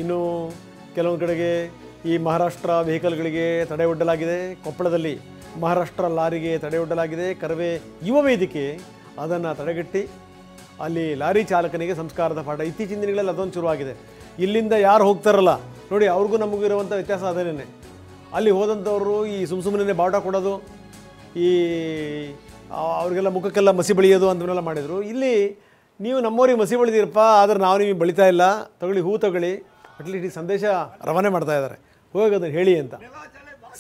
ಇನ್ನು ಕೆಲವೊಂದು ಕಡೆಗೆ ಈ ಮಹಾರಾಷ್ಟ್ರ ವೆಹಿಕಲ್ಗಳಿಗೆ ತಡೆ ಒಡ್ಡಲಾಗಿದೆ. ಕೊಪ್ಪಳದಲ್ಲಿ ಮಹಾರಾಷ್ಟ್ರ ಲಾರಿಗೆ ತಡೆ ಒಡ್ಡಲಾಗಿದೆ. ಕರವೇ ಯುವ ವೇದಿಕೆ ಅದನ್ನು ತಡೆಗಟ್ಟಿ ಅಲ್ಲಿ ಲಾರಿ ಚಾಲಕನಿಗೆ ಸಂಸ್ಕಾರದ ಪಾಠ. ಇತ್ತೀಚಿನ ದಿನಗಳಲ್ಲಿ ಅದೊಂದು ಶುರುವಾಗಿದೆ. ಇಲ್ಲಿಂದ ಯಾರು ಹೋಗ್ತಾರಲ್ಲ ನೋಡಿ, ಅವ್ರಿಗೂ ನಮಗೂ ಇರುವಂಥ ವ್ಯತ್ಯಾಸ ಅದೇನೇ. ಅಲ್ಲಿ ಹೋದಂಥವರು ಈ ಸುಮ್ಮನೆ ಬಾವುಟ ಕೊಡೋದು, ಈ ಅವ್ರಿಗೆಲ್ಲ ಮುಖಕ್ಕೆಲ್ಲ ಮಸಿ ಬಳಿಯೋದು ಅಂತವನ್ನೆಲ್ಲ ಮಾಡಿದರು. ಇಲ್ಲಿ ನೀವು ನಮ್ಮವ್ರಿಗೆ ಮಸಿ ಬಳಿದಿರಪ್ಪ, ಆದರೆ ನಾವು ನಿಮಗೆ ಬಳಿತಾ ಇಲ್ಲ, ತಗೊಳ್ಳಿ ಹೂ ತಗೊಳ್ಳಿ, ಅಟ್ಲೀಸ್ಟ್ ಈ ಸಂದೇಶ ರವಾನೆ ಮಾಡ್ತಾ ಇದ್ದಾರೆ, ಹೋಗಿ ಅದನ್ನು ಹೇಳಿ ಅಂತ.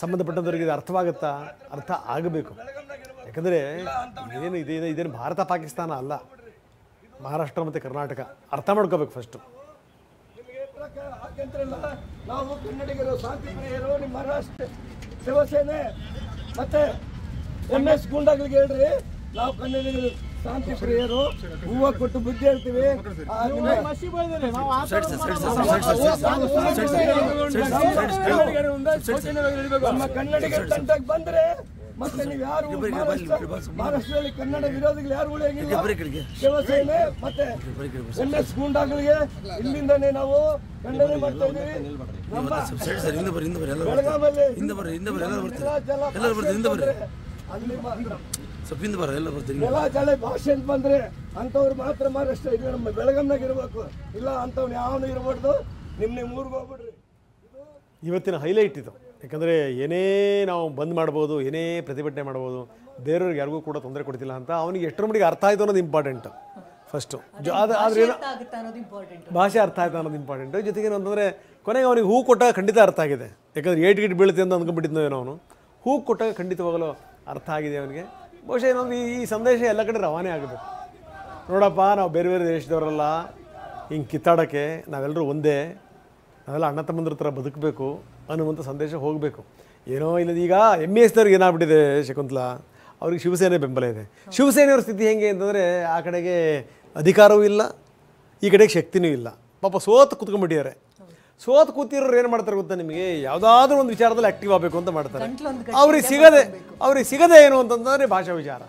ಸಂಬಂಧಪಟ್ಟಂಥವ್ರಿಗೆ ಇದು ಅರ್ಥವಾಗುತ್ತಾ? ಅರ್ಥ ಆಗಬೇಕು. ಯಾಕಂದರೆ ಇದೇನು ಭಾರತ ಪಾಕಿಸ್ತಾನ ಅಲ್ಲ, ಮಹಾರಾಷ್ಟ್ರ ಮತ್ತು ಕರ್ನಾಟಕ. ಅರ್ಥ ಮಾಡ್ಕೋಬೇಕು ಫಸ್ಟು. ನಾವು ಕನ್ನಡಿಗರು, ಶಾಂತಿ ಪ್ರಿಯರು, ನಿಮ್ಮ ಮಹಾರಾಷ್ಟ್ರ ಶಿವಸೇನೆ ಮತ್ತೆ MS ಗೂಂಡಾಗಳಿಗೆ ಹೇಳ್ರಿ, ನಾವು ಕನ್ನಡಿಗರು ಶಾಂತಿ ಪ್ರಿಯರು, ಹೂವು ಕೊಟ್ಟು ಬುದ್ಧಿ ಹೇಳ್ತೀವಿ. ನಮ್ಮ ಕನ್ನಡಿಗರ ತಂಟಕ್ಕೆ ಬಂದ್ರೆ ಮತ್ತೆ ನೀವು ಯಾರು ಮಹಾರಾಷ್ಟ್ರದಲ್ಲಿ ಕನ್ನಡ ವಿರೋಧಿಗಳು ಯಾರು ಉಳಿಯಂಗಿಲ್ಲ. ಶಿವಸೇನೆ ಮತ್ತೆ MS ಗೂಂಡಾಗಳಿಗೆ ಇಲ್ಲಿಂದನೇ ನಾವು ಖಂಡನೆ ಮಾಡ್ತಾ ಇದ್ದೀವಿ. ಬೆಳಗಾವಿ ಭಾಷೆ ಅಂತ ಬಂದ್ರೆ ಅಂತವ್ರು ಮಾತ್ರ ಮಹಾರಾಷ್ಟ್ರ ಇಲ್ಲಿ ನಮ್ಮ ಬೆಳಗಾಂನಾಗ ಇರ್ಬೇಕು, ಇಲ್ಲ ಅಂತವ್ನು ಯಾವನು ಇರ್ಬಾರ್ದು. ನಿಮ್ಮ ಊರಿಗೆ ಹೋಗ್ಬಿಡ್ರಿ. ಇವತ್ತಿನ ಹೈಲೈಟ್ ಇದು. ಯಾಕಂದರೆ ಏನೇ ನಾವು ಬಂದ್ ಮಾಡ್ಬೋದು, ಏನೇ ಪ್ರತಿಭಟನೆ ಮಾಡ್ಬೋದು, ಬೇರೆಯವ್ರಿಗೆ ಯಾರಿಗೂ ಕೂಡ ತೊಂದರೆ ಕೊಡ್ತಿಲ್ಲ ಅಂತ ಅವನಿಗೆ ಎಷ್ಟರ ಮಟ್ಟಿಗೆ ಅರ್ಥ ಆಯಿತು ಅನ್ನೋದು ಇಂಪಾರ್ಟೆಂಟು ಫಸ್ಟು. ಆದರೆ ಭಾಷೆ ಅರ್ಥ ಆಯ್ತು ಅನ್ನೋದು ಇಂಪಾರ್ಟೆಂಟು. ಜೊತೆಗೆ ಅಂತಂದರೆ ಕೊನೆಗೆ ಅವನಿಗೆ ಹೂ ಕೊಟ್ಟಾಗ ಖಂಡಿತ ಅರ್ಥ ಆಗಿದೆ. ಯಾಕಂದರೆ ಏಟ್ ಬೀಳುತ್ತೆ ಅಂತ ಅಂದ್ಕೊಂಡ್ಬಿಟ್ಟಿದ್ನೋ ಅವನು. ಹೂ ಕೊಟ್ಟಾಗ ಖಂಡಿತವಾಗಲೂ ಅರ್ಥ ಆಗಿದೆ ಅವನಿಗೆ. ಬಹುಶಃ ಏನಂದ್ರೆ ಈ ಸಂದೇಶ ಎಲ್ಲ ಕಡೆ ರವಾನೆ ಆಗಬೇಕು. ನೋಡಪ್ಪ, ನಾವು ಬೇರೆ ಬೇರೆ ದೇಶದವರಲ್ಲ, ಹಿಂಗೆ ಕಿತ್ತಾಡೋಕ್ಕೆ ನಾವೆಲ್ಲರೂ ಒಂದೇ, ನಾವೆಲ್ಲ ಅಣ್ಣ ತಮ್ಮಂದ್ರ ಥರ ಬದುಕಬೇಕು ಅನ್ನುವಂಥ ಸಂದೇಶ ಹೋಗಬೇಕು. ಏನೋ ಇಲ್ಲದ ಈಗ MESದವ್ರಿಗೆ ಏನಾಗ್ಬಿಟ್ಟಿದೆ ಶಕುಂತಲಾ, ಅವ್ರಿಗೆ ಶಿವಸೇನೆ ಬೆಂಬಲ ಇದೆ. ಶಿವಸೇನೆಯವ್ರ ಸ್ಥಿತಿ ಹೆಂಗೆ ಅಂತಂದರೆ ಆ ಕಡೆಗೆ ಅಧಿಕಾರವೂ ಇಲ್ಲ, ಈ ಕಡೆಗೆ ಶಕ್ತಿನೂ ಇಲ್ಲ. ಪಾಪ ಸೋತು ಕೂತ್ಕೊಂಡ್ಬಿಟ್ಟಿದ್ದಾರೆ. ಸೋತು ಕೂತಿರೋರು ಏನು ಮಾಡ್ತಾರೆ ಗೊತ್ತಾ ನಿಮಗೆ, ಯಾವುದಾದ್ರೂ ಒಂದು ವಿಚಾರದಲ್ಲಿ ಆ್ಯಕ್ಟಿವ್ ಆಗಬೇಕು ಅಂತ ಮಾಡ್ತಾರೆ. ಅವ್ರಿಗೆ ಸಿಗದೆ ಏನು ಅಂತಂದರೆ ಭಾಷಾ ವಿಚಾರ.